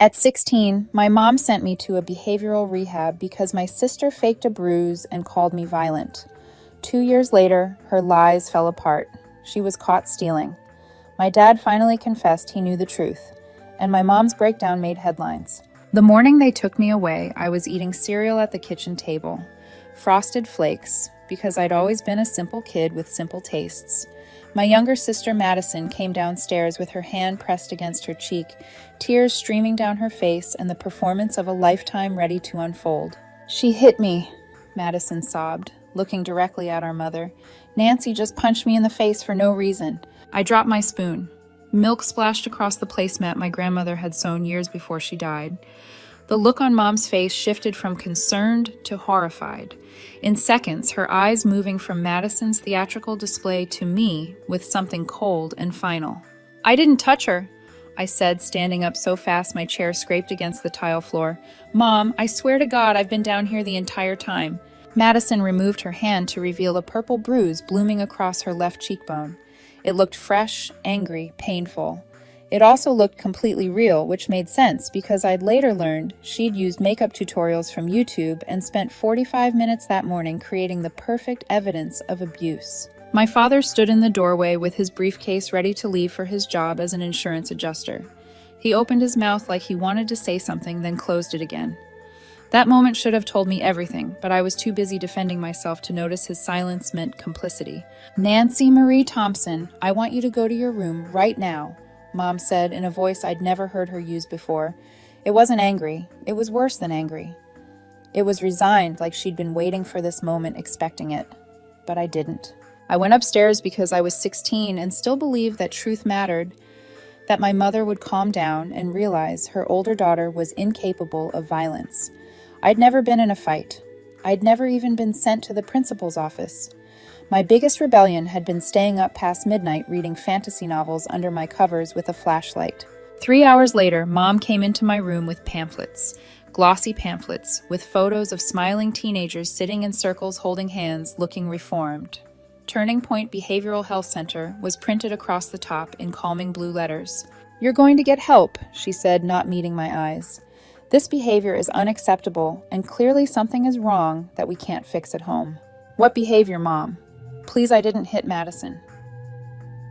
At 16, my mom sent me to a behavioral rehab because my sister faked a bruise and called me violent. 2 years later, her lies fell apart. She was caught stealing. My dad finally confessed he knew the truth, and my mom's breakdown made headlines. The morning they took me away, I was eating cereal at the kitchen table. Frosted Flakes, because I'd always been a simple kid with simple tastes. My younger sister Madison came downstairs with her hand pressed against her cheek, tears streaming down her face and the performance of a lifetime ready to unfold. "She hit me," Madison sobbed, looking directly at our mother. "Nancy just punched me in the face for no reason." I dropped my spoon. Milk splashed across the placemat my grandmother had sewn years before she died. The look on Mom's face shifted from concerned to horrified. In seconds, her eyes moving from Madison's theatrical display to me with something cold and final. "I didn't touch her," I said, standing up so fast my chair scraped against the tile floor. "Mom, I swear to God I've been down here the entire time." Madison removed her hand to reveal a purple bruise blooming across her left cheekbone. It looked fresh, angry, painful. It also looked completely real, which made sense because I'd later learned she'd used makeup tutorials from YouTube and spent 45 minutes that morning creating the perfect evidence of abuse. My father stood in the doorway with his briefcase ready to leave for his job as an insurance adjuster. He opened his mouth like he wanted to say something, then closed it again. That moment should have told me everything, but I was too busy defending myself to notice his silence meant complicity. "Nancy Marie Thompson, I want you to go to your room right now," Mom said in a voice I'd never heard her use before. It wasn't angry. It was worse than angry. It was resigned, like she'd been waiting for this moment, expecting it. But I didn't. I went upstairs because I was 16 and still believed that truth mattered, that my mother would calm down and realize her older daughter was incapable of violence. I'd never been in a fight. I'd never even been sent to the principal's office. My biggest rebellion had been staying up past midnight reading fantasy novels under my covers with a flashlight. 3 hours later, Mom came into my room with pamphlets, glossy pamphlets, with photos of smiling teenagers sitting in circles holding hands, looking reformed. Turning Point Behavioral Health Center was printed across the top in calming blue letters. "You're going to get help," she said, not meeting my eyes. "This behavior is unacceptable, and clearly something is wrong that we can't fix at home." "What behavior, Mom? Please, I didn't hit Madison."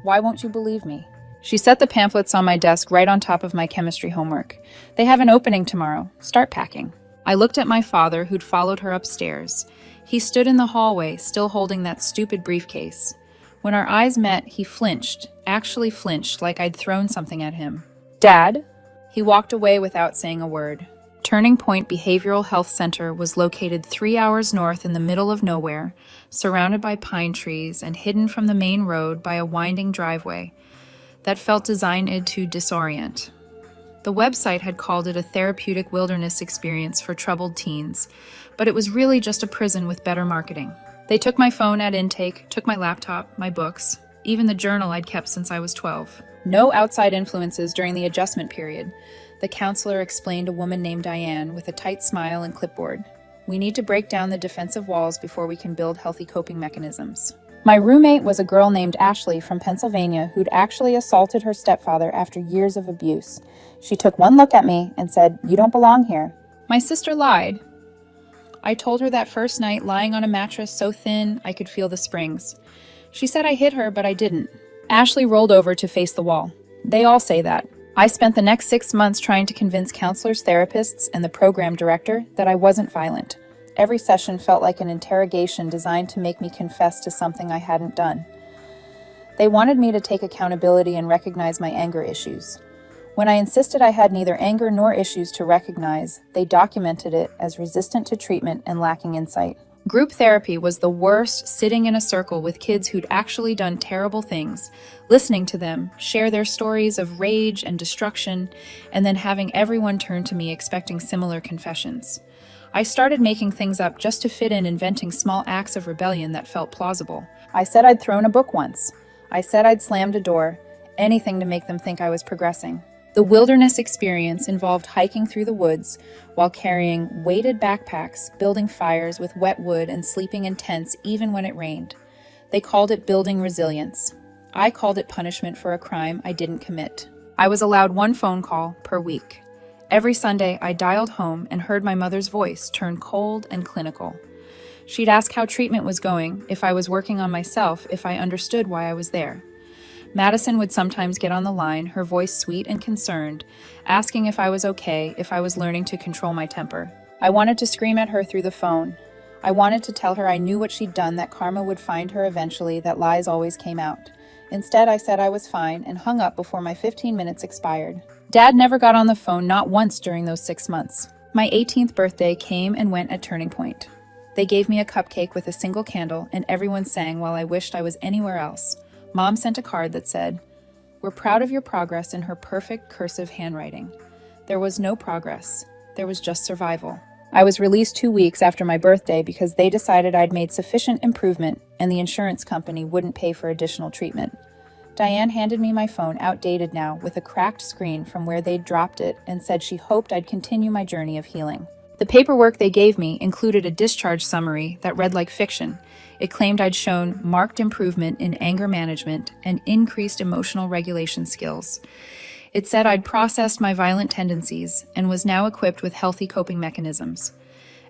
"Why won't you believe me?" She set the pamphlets on my desk right on top of my chemistry homework. "They have an opening tomorrow. Start packing." I looked at my father, who'd followed her upstairs. He stood in the hallway, still holding that stupid briefcase. When our eyes met, he flinched, actually flinched, like I'd thrown something at him. "Dad?" He walked away without saying a word. Turning Point Behavioral Health Center was located 3 hours north in the middle of nowhere, surrounded by pine trees and hidden from the main road by a winding driveway that felt designed to disorient. The website had called it a therapeutic wilderness experience for troubled teens, but it was really just a prison with better marketing. They took my phone at intake, took my laptop, my books, even the journal I'd kept since I was 12. "No outside influences during the adjustment period," the counselor explained, a woman named Diane with a tight smile and clipboard. "We need to break down the defensive walls before we can build healthy coping mechanisms." My roommate was a girl named Ashley from Pennsylvania who'd actually assaulted her stepfather after years of abuse. She took one look at me and said, "You don't belong here." My sister lied. I told her that first night, lying on a mattress so thin I could feel the springs. She said I hit her, but I didn't. Ashley rolled over to face the wall. They all say that. I spent the next 6 months trying to convince counselors, therapists, and the program director that I wasn't violent. Every session felt like an interrogation designed to make me confess to something I hadn't done. They wanted me to take accountability and recognize my anger issues. When I insisted I had neither anger nor issues to recognize, they documented it as resistant to treatment and lacking insight. Group therapy was the worst, sitting in a circle with kids who'd actually done terrible things, listening to them, share their stories of rage and destruction, and then having everyone turn to me expecting similar confessions. I started making things up just to fit in, inventing small acts of rebellion that felt plausible. I said I'd thrown a book once. I said I'd slammed a door, anything to make them think I was progressing. The wilderness experience involved hiking through the woods while carrying weighted backpacks, building fires with wet wood, and sleeping in tents even when it rained. They called it building resilience. I called it punishment for a crime I didn't commit. I was allowed one phone call per week. Every Sunday, I dialed home and heard my mother's voice turn cold and clinical. She'd ask how treatment was going, if I was working on myself, if I understood why I was there. Madison would sometimes get on the line, her voice sweet and concerned, asking if I was okay, if I was learning to control my temper. I wanted to scream at her through the phone. I wanted to tell her I knew what she'd done, that karma would find her eventually, that lies always came out. Instead, I said I was fine and hung up before my 15 minutes expired. Dad never got on the phone, not once during those 6 months. My 18th birthday came and went at Turning Point. They gave me a cupcake with a single candle, and everyone sang while I wished I was anywhere else. Mom sent a card that said, "We're proud of your progress," in her perfect cursive handwriting. There was no progress. There was just survival. I was released 2 weeks after my birthday because they decided I'd made sufficient improvement and the insurance company wouldn't pay for additional treatment. Diane handed me my phone, outdated now, with a cracked screen from where they'd dropped it, and said she hoped I'd continue my journey of healing. The paperwork they gave me included a discharge summary that read like fiction. It claimed I'd shown marked improvement in anger management and increased emotional regulation skills. It said I'd processed my violent tendencies and was now equipped with healthy coping mechanisms.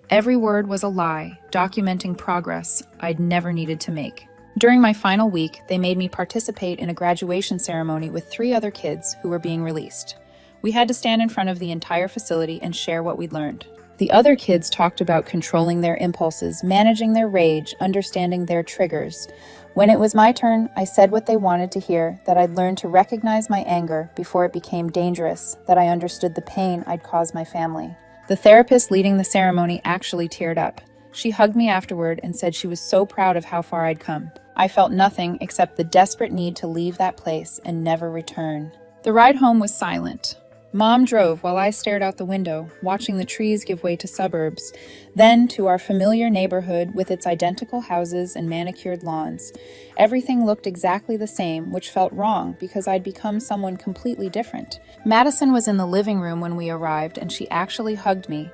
Every word was a lie, documenting progress I'd never needed to make. During my final week, they made me participate in a graduation ceremony with 3 other kids who were being released. We had to stand in front of the entire facility and share what we'd learned. The other kids talked about controlling their impulses, managing their rage, understanding their triggers. When it was my turn, I said what they wanted to hear, that I'd learned to recognize my anger before it became dangerous, that I understood the pain I'd caused my family. The therapist leading the ceremony actually teared up. She hugged me afterward and said she was so proud of how far I'd come. I felt nothing except the desperate need to leave that place and never return. The ride home was silent. Mom drove while I stared out the window, watching the trees give way to suburbs, then to our familiar neighborhood with its identical houses and manicured lawns. Everything looked exactly the same, which felt wrong because I'd become someone completely different. Madison was in the living room when we arrived, and she actually hugged me.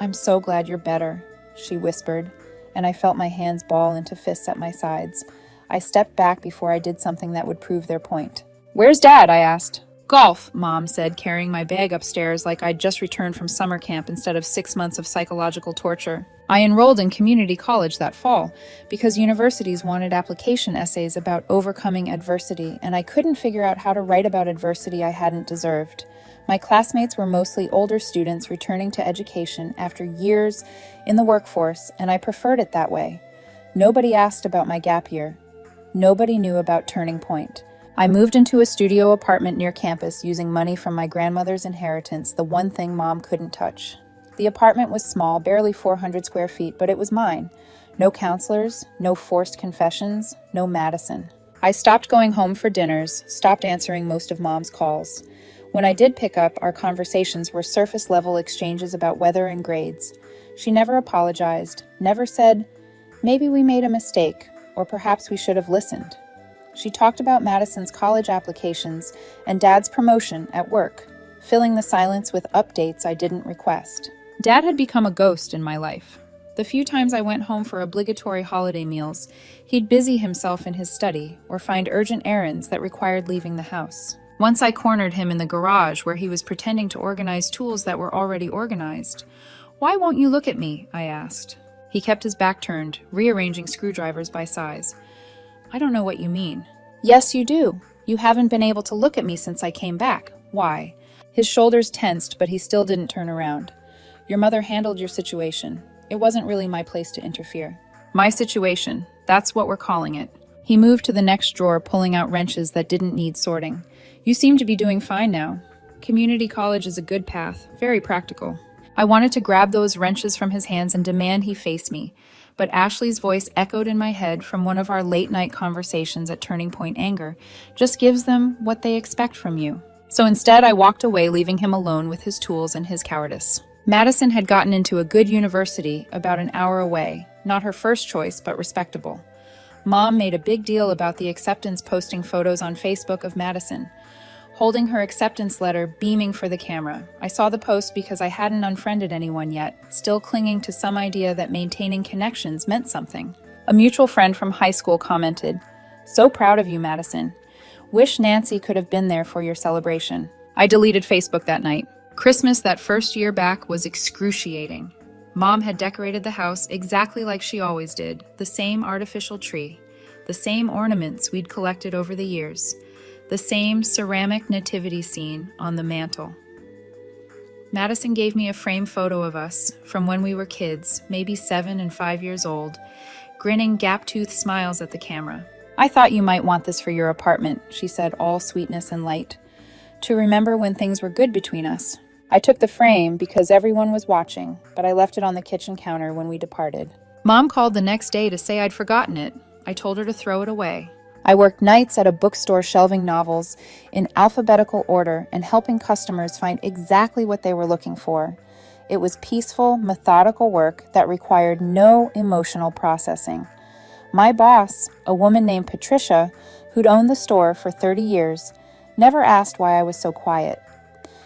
"I'm so glad you're better," she whispered, and I felt my hands ball into fists at my sides. I stepped back before I did something that would prove their point. "Where's Dad?" I asked. "Golf," Mom said, carrying my bag upstairs like I'd just returned from summer camp instead of 6 months of psychological torture. I enrolled in community college that fall because universities wanted application essays about overcoming adversity, and I couldn't figure out how to write about adversity I hadn't deserved. My classmates were mostly older students returning to education after years in the workforce, and I preferred it that way. Nobody asked about my gap year. Nobody knew about Turning Point. I moved into a studio apartment near campus using money from my grandmother's inheritance, the one thing Mom couldn't touch. The apartment was small, barely 400 square feet, but it was mine. No counselors, no forced confessions, no Madison. I stopped going home for dinners, stopped answering most of Mom's calls. When I did pick up, our conversations were surface-level exchanges about weather and grades. She never apologized, never said, "Maybe we made a mistake," or "Perhaps we should have listened." She talked about Madison's college applications and Dad's promotion at work, filling the silence with updates I didn't request. Dad had become a ghost in my life. The few times I went home for obligatory holiday meals, he'd busy himself in his study or find urgent errands that required leaving the house. Once I cornered him in the garage where he was pretending to organize tools that were already organized. "Why won't you look at me?" I asked. He kept his back turned, rearranging screwdrivers by size. "I don't know what you mean." "Yes, you do. You haven't been able to look at me since I came back. Why?" His shoulders tensed, but he still didn't turn around. "Your mother handled your situation. It wasn't really my place to interfere." "My situation. That's what we're calling it." He moved to the next drawer, pulling out wrenches that didn't need sorting. "You seem to be doing fine now. Community college is a good path, very practical." I wanted to grab those wrenches from his hands and demand he face me, but Ashley's voice echoed in my head from one of our late-night conversations at Turning Point Anger. "Just gives them what they expect from you." So instead, I walked away, leaving him alone with his tools and his cowardice. Madison had gotten into a good university about an hour away, not her first choice, but respectable. Mom made a big deal about the acceptance, posting photos on Facebook of Madison, holding her acceptance letter, beaming for the camera. I saw the post because I hadn't unfriended anyone yet, still clinging to some idea that maintaining connections meant something. A mutual friend from high school commented, "So proud of you, Madison. Wish Nancy could have been there for your celebration." I deleted Facebook that night. Christmas that first year back was excruciating. Mom had decorated the house exactly like she always did, the same artificial tree, the same ornaments we'd collected over the years, the same ceramic nativity scene on the mantle. Madison gave me a framed photo of us from when we were kids, maybe 7 and 5 years old, grinning gap-toothed smiles at the camera. "I thought you might want this for your apartment," she said, all sweetness and light, "to remember when things were good between us." I took the frame because everyone was watching, but I left it on the kitchen counter when we departed. Mom called the next day to say I'd forgotten it. I told her to throw it away. I worked nights at a bookstore shelving novels in alphabetical order and helping customers find exactly what they were looking for. It was peaceful, methodical work that required no emotional processing. My boss, a woman named Patricia, who'd owned the store for 30 years, never asked why I was so quiet.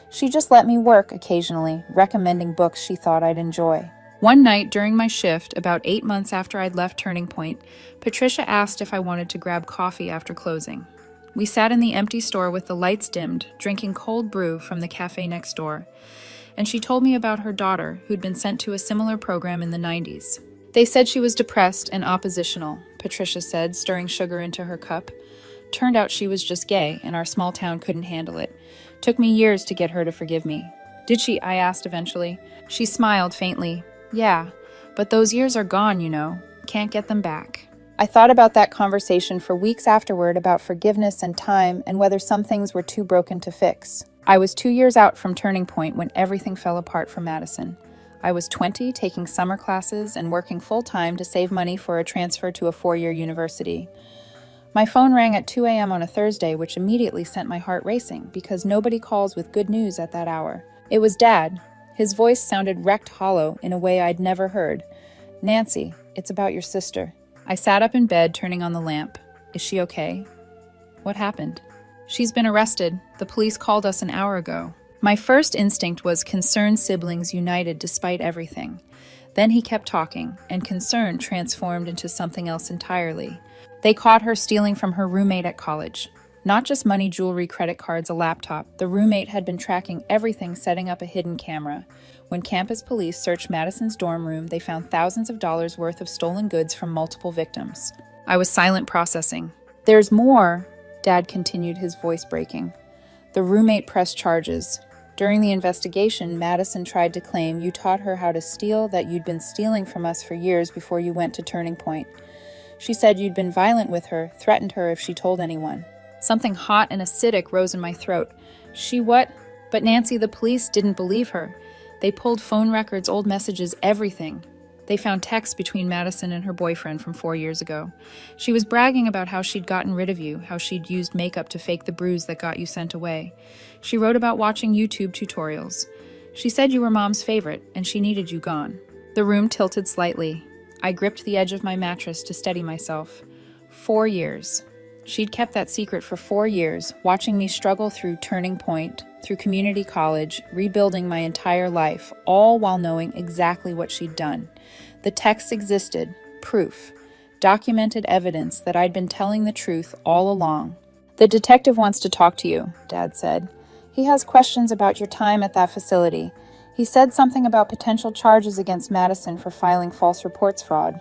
She just let me work occasionally, recommending books she thought I'd enjoy. One night during my shift, about 8 months after I'd left Turning Point, Patricia asked if I wanted to grab coffee after closing. We sat in the empty store with the lights dimmed, drinking cold brew from the cafe next door, and she told me about her daughter, who'd been sent to a similar program in the 90s. "They said she was depressed and oppositional," Patricia said, stirring sugar into her cup. "Turned out she was just gay, and our small town couldn't handle it. Took me years to get her to forgive me." "Did she?" I asked eventually. She smiled faintly. "Yeah, but those years are gone, you know. Can't get them back." I thought about that conversation for weeks afterward, about forgiveness and time and whether some things were too broken to fix. I was 2 years out from Turning Point when everything fell apart for Madison. I was 20, taking summer classes and working full-time to save money for a transfer to a 4-year university. My phone rang at 2 a.m. on a Thursday, which immediately sent my heart racing because nobody calls with good news at that hour. It was Dad. His voice sounded wrecked hollow in a way I'd never heard. "Nancy, it's about your sister." I sat up in bed, turning on the lamp. "Is she okay?" "What happened?" "She's been arrested. The police called us an hour ago." My first instinct was concerned siblings united despite everything. Then he kept talking, and concern transformed into something else entirely. They caught her stealing from her roommate at college. Not just money, jewelry, credit cards, a laptop. The roommate had been tracking everything, setting up a hidden camera. When campus police searched Madison's dorm room, they found thousands of dollars worth of stolen goods from multiple victims. I was silent, processing. "There's more," Dad continued, his voice breaking. "The roommate pressed charges. During the investigation, Madison tried to claim you taught her how to steal, that you'd been stealing from us for years before you went to Turning Point. She said you'd been violent with her, threatened her if she told anyone." Something hot and acidic rose in my throat. "She what?" "But Nancy, the police didn't believe her. They pulled phone records, old messages, everything. They found texts between Madison and her boyfriend from 4 years ago. She was bragging about how she'd gotten rid of you, how she'd used makeup to fake the bruise that got you sent away. She wrote about watching YouTube tutorials. She said you were Mom's favorite, and she needed you gone." The room tilted slightly. I gripped the edge of my mattress to steady myself. 4 years. She'd kept that secret for 4 years, watching me struggle through Turning Point, through community college, rebuilding my entire life, all while knowing exactly what she'd done. The texts existed, proof, documented evidence that I'd been telling the truth all along. "The detective wants to talk to you," Dad said. "He has questions about your time at that facility. He said something about potential charges against Madison for filing false reports fraud.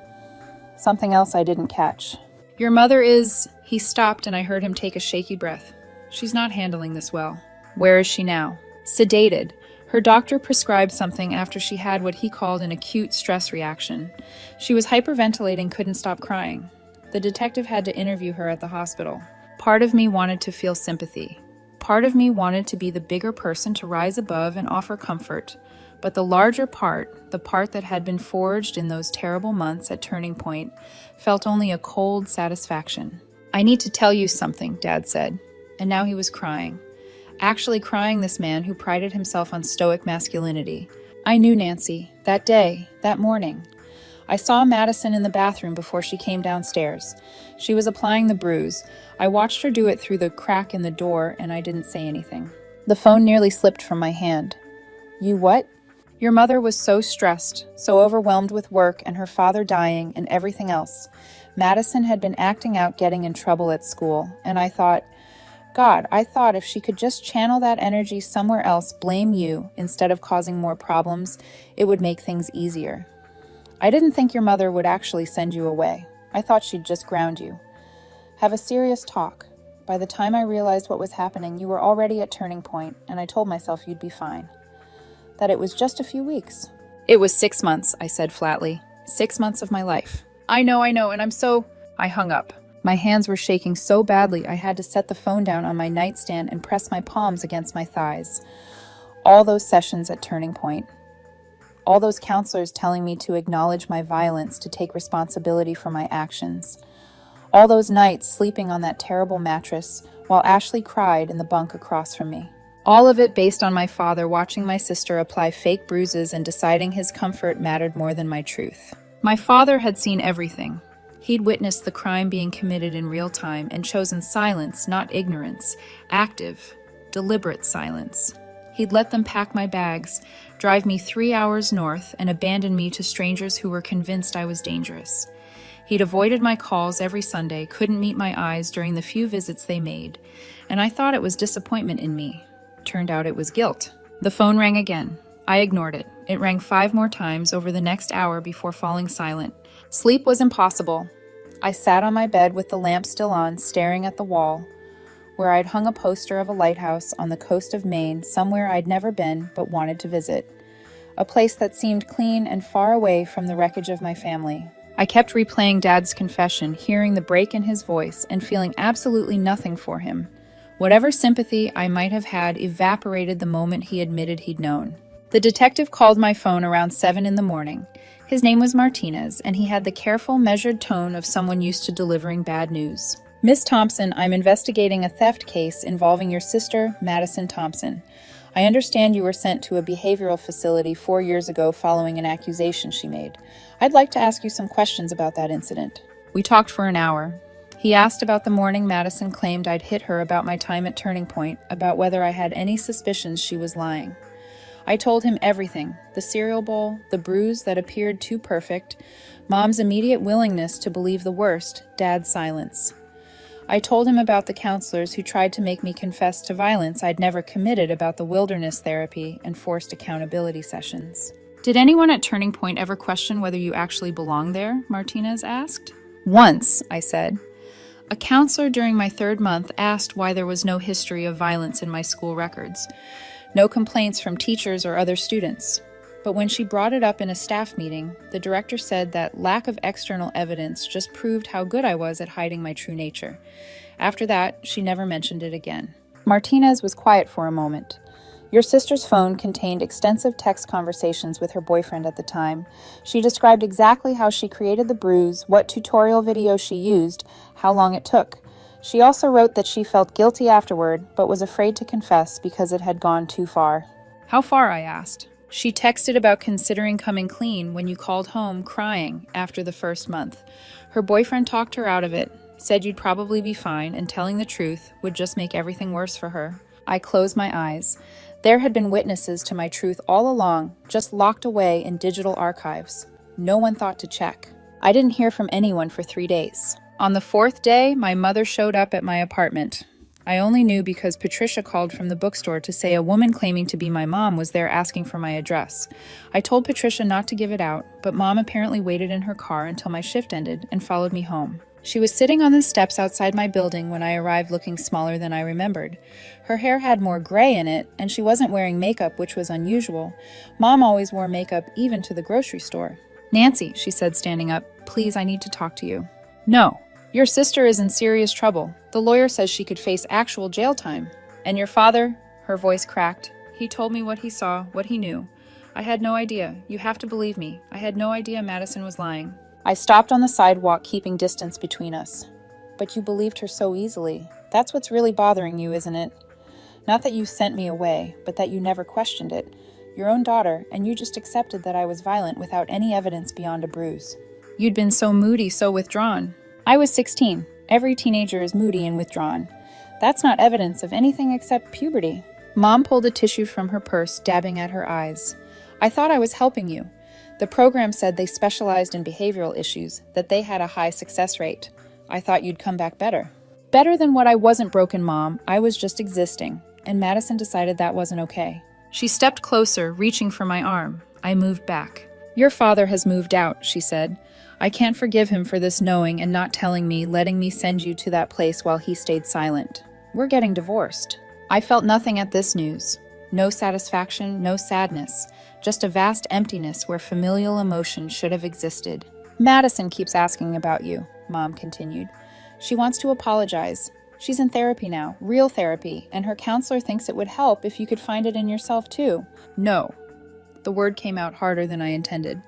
Something else I didn't catch. Your mother is..." He stopped and I heard him take a shaky breath. "She's not handling this well." "Where is she now?" "Sedated. Her doctor prescribed something after she had what he called an acute stress reaction. She was hyperventilating, couldn't stop crying. The detective had to interview her at the hospital. Part of me wanted to feel sympathy. Part of me wanted to be the bigger person to rise above and offer comfort. But the larger part, the part that had been forged in those terrible months at Turning Point, felt only a cold satisfaction. "I need to tell you something," Dad said. And now he was crying. Actually crying, this man who prided himself on stoic masculinity. "I knew Nancy. That day, that morning. I saw Madison in the bathroom before she came downstairs. She was applying the bruise. I watched her do it through the crack in the door, and I didn't say anything." The phone nearly slipped from my hand. "You what?" "Your mother was so stressed, so overwhelmed with work and her father dying and everything else. Madison had been acting out, getting in trouble at school, and I thought, God, I thought if she could just channel that energy somewhere else, blame you, instead of causing more problems, it would make things easier. I didn't think your mother would actually send you away. I thought she'd just ground you. Have a serious talk. By the time I realized what was happening, you were already at turning point, and I told myself you'd be fine. That it was just a few weeks. It was 6 months, I said flatly. 6 months of my life. I know, and I'm so... I hung up. My hands were shaking so badly I had to set the phone down on my nightstand and press my palms against my thighs. All those sessions at Turning Point. All those counselors telling me to acknowledge my violence, to take responsibility for my actions. All those nights sleeping on that terrible mattress while Ashley cried in the bunk across from me. All of it based on my father watching my sister apply fake bruises and deciding his comfort mattered more than my truth. My father had seen everything. He'd witnessed the crime being committed in real time and chosen silence, not ignorance, active, deliberate silence. He'd let them pack my bags, drive me 3 hours north, and abandon me to strangers who were convinced I was dangerous. He'd avoided my calls every Sunday, couldn't meet my eyes during the few visits they made, and I thought it was disappointment in me. Turned out it was guilt. The phone rang again. I ignored it. It rang 5 more times over the next hour before falling silent. Sleep was impossible. I sat on my bed with the lamp still on, staring at the wall, where I'd hung a poster of a lighthouse on the coast of Maine, somewhere I'd never been but wanted to visit. A place that seemed clean and far away from the wreckage of my family. I kept replaying Dad's confession, hearing the break in his voice and feeling absolutely nothing for him. Whatever sympathy I might have had evaporated the moment he admitted he'd known. The detective called my phone around 7 in the morning. His name was Martinez, and he had the careful, measured tone of someone used to delivering bad news. Miss Thompson, I'm investigating a theft case involving your sister, Madison Thompson. I understand you were sent to a behavioral facility 4 years ago following an accusation she made. I'd like to ask you some questions about that incident. We talked for an hour. He asked about the morning Madison claimed I'd hit her, about my time at Turning Point, about whether I had any suspicions she was lying. I told him everything, the cereal bowl, the bruise that appeared too perfect, Mom's immediate willingness to believe the worst, Dad's silence. I told him about the counselors who tried to make me confess to violence I'd never committed, about the wilderness therapy and forced accountability sessions. Did anyone at Turning Point ever question whether you actually belonged there? Martinez asked. Once, I said. A counselor during my 3rd month asked why there was no history of violence in my school records. No complaints from teachers or other students. But when she brought it up in a staff meeting, the director said that lack of external evidence just proved how good I was at hiding my true nature. After that, she never mentioned it again. Martinez was quiet for a moment. Your sister's phone contained extensive text conversations with her boyfriend at the time. She described exactly how she created the bruise, what tutorial video she used, how long it took. She also wrote that she felt guilty afterward, but was afraid to confess because it had gone too far. How far? I asked. She texted about considering coming clean when you called home crying after the 1st month. Her boyfriend talked her out of it, said you'd probably be fine, and telling the truth would just make everything worse for her. I closed my eyes. There had been witnesses to my truth all along, just locked away in digital archives. No one thought to check. I didn't hear from anyone for 3 days. On the 4th day, my mother showed up at my apartment. I only knew because Patricia called from the bookstore to say a woman claiming to be my mom was there asking for my address. I told Patricia not to give it out, but Mom apparently waited in her car until my shift ended and followed me home. She was sitting on the steps outside my building when I arrived, looking smaller than I remembered. Her hair had more gray in it, and she wasn't wearing makeup, which was unusual. Mom always wore makeup even to the grocery store. Nancy, she said, standing up, please, I need to talk to you. No. Your sister is in serious trouble. The lawyer says she could face actual jail time. And your father? Her voice cracked. He told me what he saw, what he knew. I had no idea. You have to believe me. I had no idea Madison was lying. I stopped on the sidewalk, keeping distance between us. But you believed her so easily. That's what's really bothering you, isn't it? Not that you sent me away, but that you never questioned it. Your own daughter, and you just accepted that I was violent without any evidence beyond a bruise. You'd been so moody, so withdrawn. I was 16. Every teenager is moody and withdrawn. That's not evidence of anything except puberty. Mom pulled a tissue from her purse, dabbing at her eyes. I thought I was helping you. The program said they specialized in behavioral issues, that they had a high success rate. I thought you'd come back better. Better than what I wasn't broken, Mom. I was just existing. And Madison decided that wasn't okay. She stepped closer, reaching for my arm. I moved back. Your father has moved out, she said. I can't forgive him for this knowing and not telling me, letting me send you to that place while he stayed silent. We're getting divorced. I felt nothing at this news. No satisfaction, no sadness. Just a vast emptiness where familial emotion should have existed. Madison keeps asking about you, Mom continued. She wants to apologize. She's in therapy now, real therapy, and her counselor thinks it would help if you could find it in yourself too. No. The word came out harder than I intended.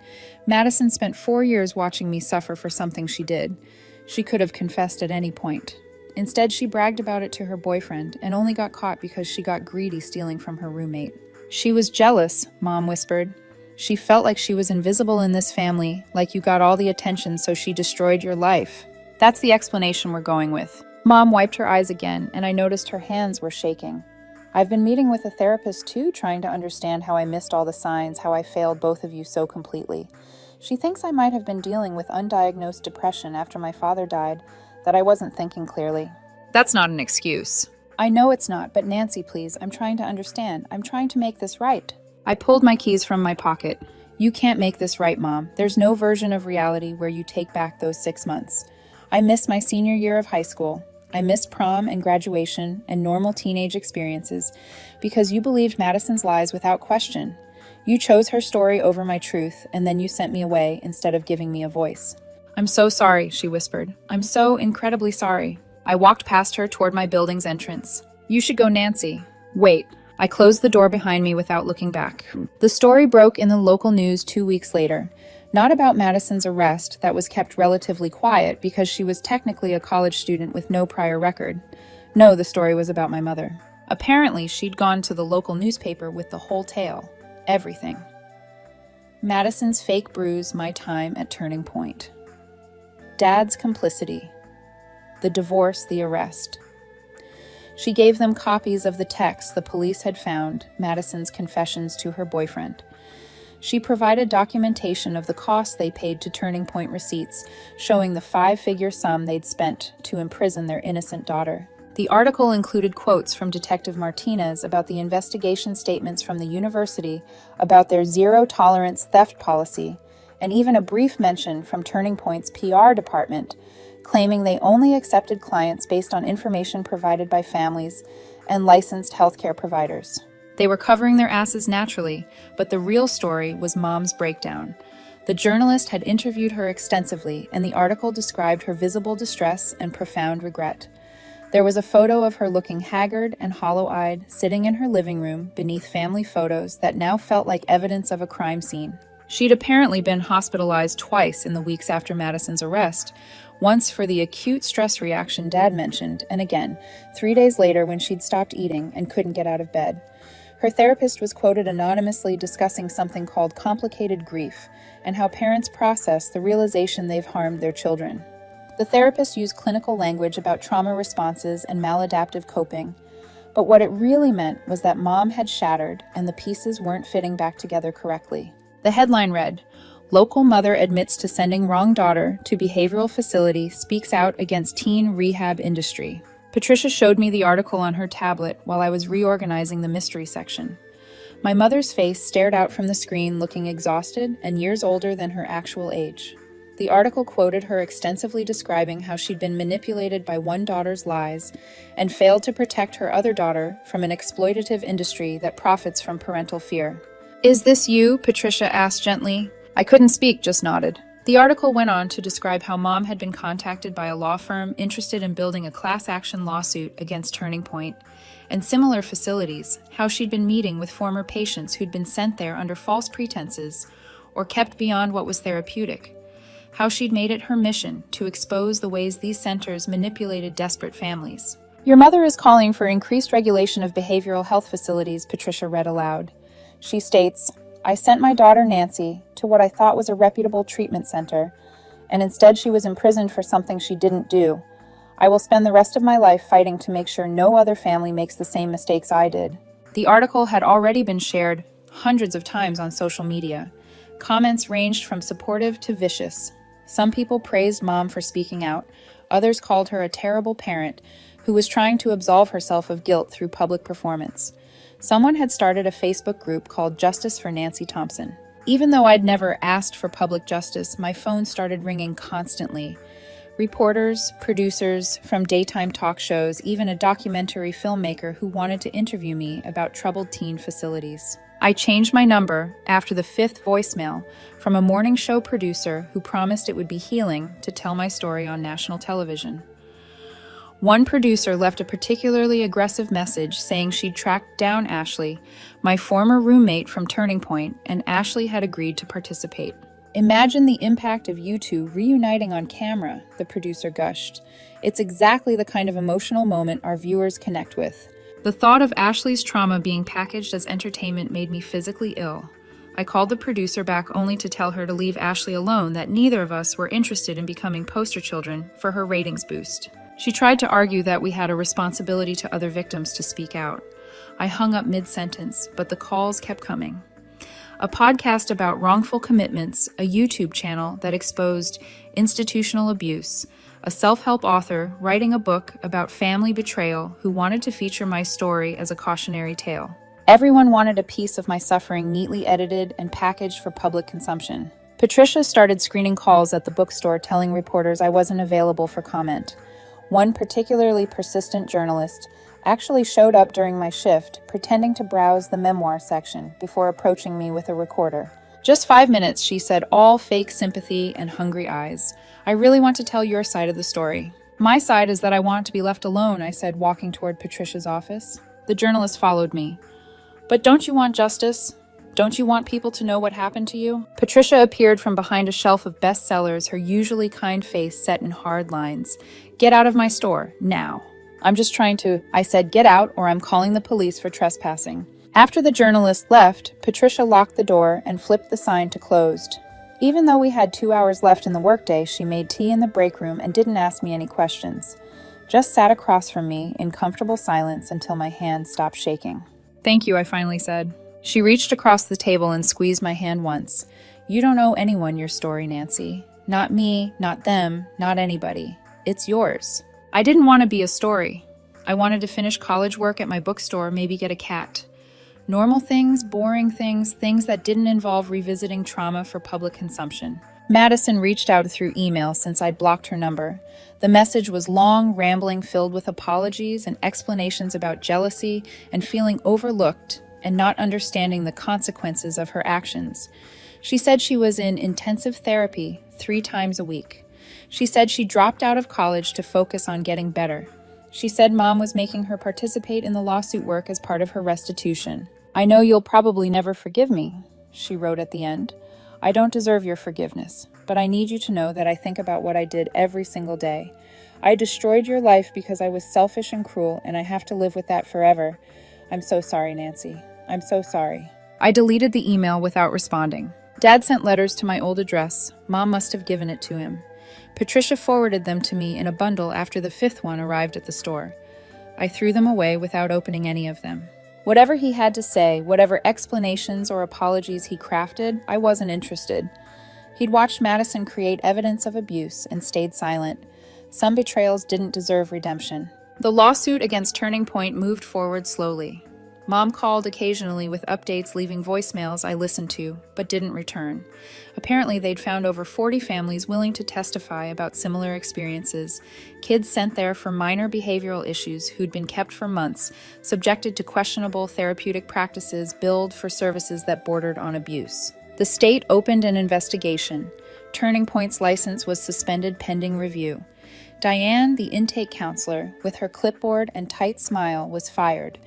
Madison spent 4 years watching me suffer for something she did. She could have confessed at any point. Instead, she bragged about it to her boyfriend and only got caught because she got greedy stealing from her roommate. She was jealous, Mom whispered. She felt like she was invisible in this family, like you got all the attention, so she destroyed your life. That's the explanation we're going with. Mom wiped her eyes again, and I noticed her hands were shaking. I've been meeting with a therapist too, trying to understand how I missed all the signs, how I failed both of you so completely. She thinks I might have been dealing with undiagnosed depression after my father died, that I wasn't thinking clearly. That's not an excuse. I know it's not, but Nancy, please, I'm trying to understand. I'm trying to make this right. I pulled my keys from my pocket. You can't make this right, Mom. There's no version of reality where you take back those 6 months. I miss my senior year of high school. I miss prom and graduation and normal teenage experiences because you believed Madison's lies without question. You chose her story over my truth, and then you sent me away instead of giving me a voice. I'm so sorry, she whispered. I'm so incredibly sorry. I walked past her toward my building's entrance. You should go, Nancy. Wait. I closed the door behind me without looking back. The story broke in the local news 2 weeks later. Not about Madison's arrest that was kept relatively quiet because she was technically a college student with no prior record. No, the story was about my mother. Apparently, she'd gone to the local newspaper with the whole tale. Everything. Madison's fake bruise, my time at turning point. Dad's complicity. The divorce, the arrest. She gave them copies of the texts the police had found, Madison's confessions to her boyfriend. She provided documentation of the costs they paid to Turning Point receipts, showing the 5-figure sum they'd spent to imprison their innocent daughter. The article included quotes from Detective Martinez about the investigation statements from the university about their zero-tolerance theft policy, and even a brief mention from Turning Point's PR department, claiming they only accepted clients based on information provided by families and licensed healthcare providers. They were covering their asses naturally, but the real story was Mom's breakdown. The journalist had interviewed her extensively, and the article described her visible distress and profound regret. There was a photo of her looking haggard and hollow-eyed, sitting in her living room beneath family photos that now felt like evidence of a crime scene. She'd apparently been hospitalized twice in the weeks after Madison's arrest, once for the acute stress reaction Dad mentioned, and again, 3 days later when she'd stopped eating and couldn't get out of bed. Her therapist was quoted anonymously discussing something called complicated grief and how parents process the realization they've harmed their children. The therapist used clinical language about trauma responses and maladaptive coping, but what it really meant was that Mom had shattered and the pieces weren't fitting back together correctly. The headline read, "Local mother admits to sending wrong daughter to behavioral facility, speaks out against teen rehab industry." Patricia showed me the article on her tablet while I was reorganizing the mystery section. My mother's face stared out from the screen, looking exhausted and years older than her actual age. The article quoted her extensively describing how she'd been manipulated by one daughter's lies and failed to protect her other daughter from an exploitative industry that profits from parental fear. "Is this you?" Patricia asked gently. I couldn't speak, just nodded. The article went on to describe how Mom had been contacted by a law firm interested in building a class action lawsuit against Turning Point and similar facilities, how she'd been meeting with former patients who'd been sent there under false pretenses or kept beyond what was therapeutic, how she'd made it her mission to expose the ways these centers manipulated desperate families. "Your mother is calling for increased regulation of behavioral health facilities," Patricia read aloud. She states, "I sent my daughter Nancy to what I thought was a reputable treatment center, and instead she was imprisoned for something she didn't do. I will spend the rest of my life fighting to make sure no other family makes the same mistakes I did." The article had already been shared hundreds of times on social media. Comments ranged from supportive to vicious. Some people praised Mom for speaking out. Others called her a terrible parent who was trying to absolve herself of guilt through public performance. Someone had started a Facebook group called Justice for Nancy Thompson. Even though I'd never asked for public justice, my phone started ringing constantly. Reporters, producers from daytime talk shows, even a documentary filmmaker who wanted to interview me about troubled teen facilities. I changed my number after the 5th voicemail from a morning show producer who promised it would be healing to tell my story on national television. One producer left a particularly aggressive message saying she'd tracked down Ashley, my former roommate from Turning Point, and Ashley had agreed to participate. Imagine the impact of you two reuniting on camera, the producer gushed. It's exactly the kind of emotional moment our viewers connect with. The thought of Ashley's trauma being packaged as entertainment made me physically ill. I called the producer back only to tell her to leave Ashley alone, that neither of us were interested in becoming poster children for her ratings boost. She tried to argue that we had a responsibility to other victims to speak out. I hung up mid-sentence, but the calls kept coming. A podcast about wrongful commitments, a YouTube channel that exposed institutional abuse, a self-help author writing a book about family betrayal who wanted to feature my story as a cautionary tale. Everyone wanted a piece of my suffering neatly edited and packaged for public consumption. Patricia started screening calls at the bookstore telling reporters I wasn't available for comment. One particularly persistent journalist actually showed up during my shift, pretending to browse the memoir section before approaching me with a recorder. "Just 5 minutes," she said, all fake sympathy and hungry eyes. "I really want to tell your side of the story." "My side is that I want to be left alone," I said, walking toward Patricia's office. The journalist followed me. "But don't you want justice? Don't you want people to know what happened to you?" Patricia appeared from behind a shelf of bestsellers, her usually kind face set in hard lines. "Get out of my store, now." "I'm just trying to," I said, "get out or I'm calling the police for trespassing." After the journalist left, Patricia locked the door and flipped the sign to closed. Even though we had 2 hours left in the workday, she made tea in the break room and didn't ask me any questions. Just sat across from me in comfortable silence until my hand stopped shaking. "Thank you," I finally said. She reached across the table and squeezed my hand once. "You don't owe anyone your story, Nancy. Not me, not them, not anybody. It's yours." I didn't want to be a story. I wanted to finish college work at my bookstore, maybe get a cat. Normal things, boring things, things that didn't involve revisiting trauma for public consumption. Madison reached out through email since I'd blocked her number. The message was long, rambling, filled with apologies and explanations about jealousy and feeling overlooked and not understanding the consequences of her actions. She said she was in intensive therapy 3 times a week. She said she dropped out of college to focus on getting better. She said Mom was making her participate in the lawsuit work as part of her restitution. "I know you'll probably never forgive me," she wrote at the end. "I don't deserve your forgiveness, but I need you to know that I think about what I did every single day. I destroyed your life because I was selfish and cruel, and I have to live with that forever. I'm so sorry, Nancy. I'm so sorry." I deleted the email without responding. Dad sent letters to my old address. Mom must have given it to him. Patricia forwarded them to me in a bundle after the 5th one arrived at the store. I threw them away without opening any of them. Whatever he had to say, whatever explanations or apologies he crafted, I wasn't interested. He'd watched Madison create evidence of abuse and stayed silent. Some betrayals didn't deserve redemption. The lawsuit against Turning Point moved forward slowly. Mom called occasionally with updates, leaving voicemails I listened to, but didn't return. Apparently, they'd found over 40 families willing to testify about similar experiences. Kids sent there for minor behavioral issues who'd been kept for months, subjected to questionable therapeutic practices, billed for services that bordered on abuse. The state opened an investigation. Turning Point's license was suspended pending review. Diane, the intake counselor, with her clipboard and tight smile, was fired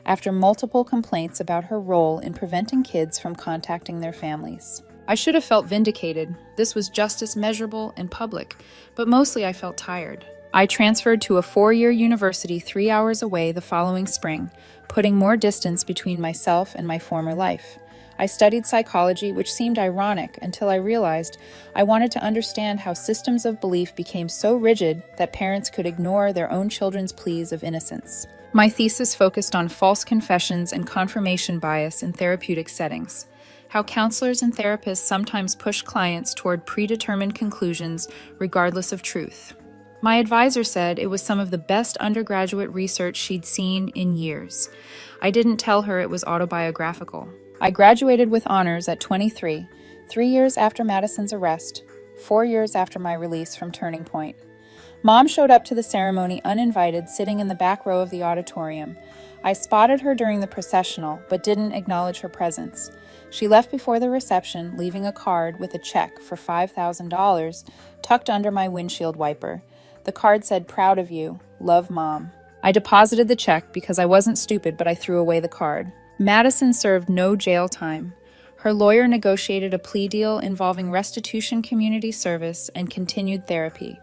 after multiple complaints about her role in preventing kids from contacting their families. I should have felt vindicated. This was justice measurable and public, but mostly I felt tired. I transferred to a 4-year university 3 hours away the following spring, putting more distance between myself and my former life. I studied psychology, which seemed ironic until I realized I wanted to understand how systems of belief became so rigid that parents could ignore their own children's pleas of innocence. My thesis focused on false confessions and confirmation bias in therapeutic settings, how counselors and therapists sometimes push clients toward predetermined conclusions regardless of truth. My advisor said it was some of the best undergraduate research she'd seen in years. I didn't tell her it was autobiographical. I graduated with honors at 23, 3 years after Madison's arrest, 4 years after my release from Turning Point. Mom showed up to the ceremony uninvited, sitting in the back row of the auditorium. I spotted her during the processional, but didn't acknowledge her presence. She left before the reception, leaving a card with a check for $5,000 tucked under my windshield wiper. The card said, "Proud of you. Love, Mom." I deposited the check because I wasn't stupid, but I threw away the card. Madison served no jail time. Her lawyer negotiated a plea deal involving restitution, community service, and continued therapy.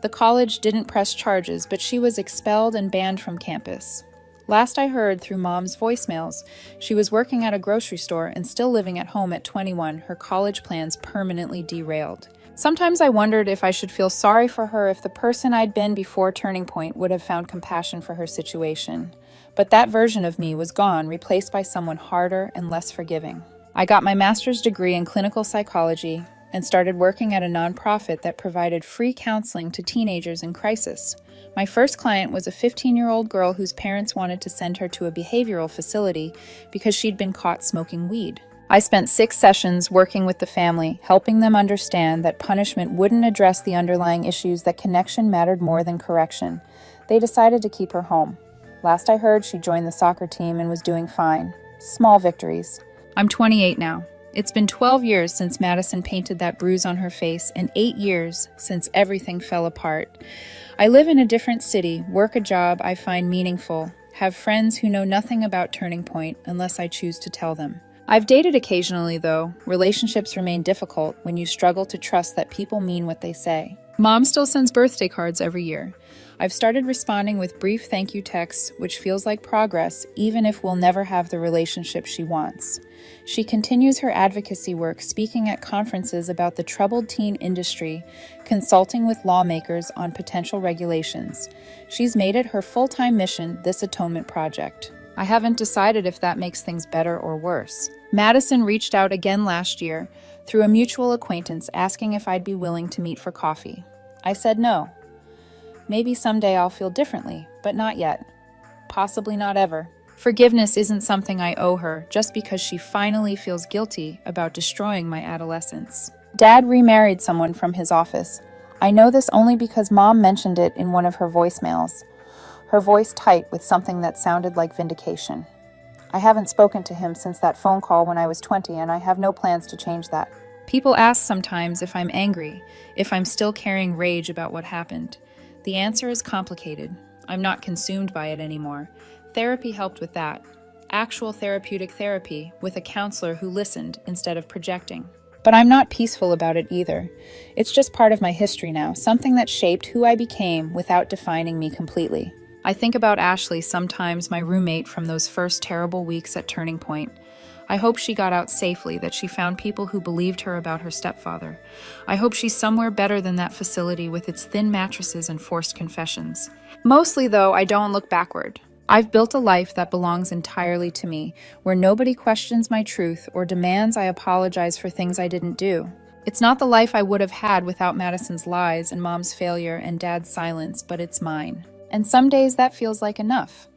The college didn't press charges, but she was expelled and banned from campus. Last I heard through Mom's voicemails, she was working at a grocery store and still living at home at 21, her college plans permanently derailed. Sometimes I wondered if I should feel sorry for her if the person I'd been before Turning Point would have found compassion for her situation. But that version of me was gone, replaced by someone harder and less forgiving. I got my master's degree in clinical psychology and started working at a nonprofit that provided free counseling to teenagers in crisis. My first client was a 15-year-old girl whose parents wanted to send her to a behavioral facility because she'd been caught smoking weed. I spent 6 sessions working with the family, helping them understand that punishment wouldn't address the underlying issues, that connection mattered more than correction. They decided to keep her home. Last I heard, she joined the soccer team and was doing fine. Small victories. I'm 28 now. It's been 12 years since Madison painted that bruise on her face, and 8 years since everything fell apart. I live in a different city, work a job I find meaningful, have friends who know nothing about Turning Point unless I choose to tell them. I've dated occasionally, though. Relationships remain difficult when you struggle to trust that people mean what they say. Mom still sends birthday cards every year. I've started responding with brief thank you texts, which feels like progress, even if we'll never have the relationship she wants. She continues her advocacy work, speaking at conferences about the troubled teen industry, consulting with lawmakers on potential regulations. She's made it her full-time mission, this atonement project. I haven't decided if that makes things better or worse. Madison reached out again last year through a mutual acquaintance, asking if I'd be willing to meet for coffee. I said no. Maybe someday I'll feel differently, but not yet. Possibly not ever. Forgiveness isn't something I owe her just because she finally feels guilty about destroying my adolescence. Dad remarried someone from his office. I know this only because Mom mentioned it in one of her voicemails. Her voice tight with something that sounded like vindication. I haven't spoken to him since that phone call when I was 20, and I have no plans to change that. People ask sometimes if I'm angry, if I'm still carrying rage about what happened. The answer is complicated. I'm not consumed by it anymore. Therapy helped with that. Actual therapeutic therapy with a counselor who listened instead of projecting. But I'm not peaceful about it either. It's just part of my history now, something that shaped who I became without defining me completely. I think about Ashley sometimes, my roommate from those first terrible weeks at Turning Point. I hope she got out safely, that she found people who believed her about her stepfather. I hope she's somewhere better than that facility with its thin mattresses and forced confessions. Mostly, though, I don't look backward. I've built a life that belongs entirely to me, where nobody questions my truth or demands I apologize for things I didn't do. It's not the life I would have had without Madison's lies and Mom's failure and Dad's silence, but it's mine. And some days that feels like enough.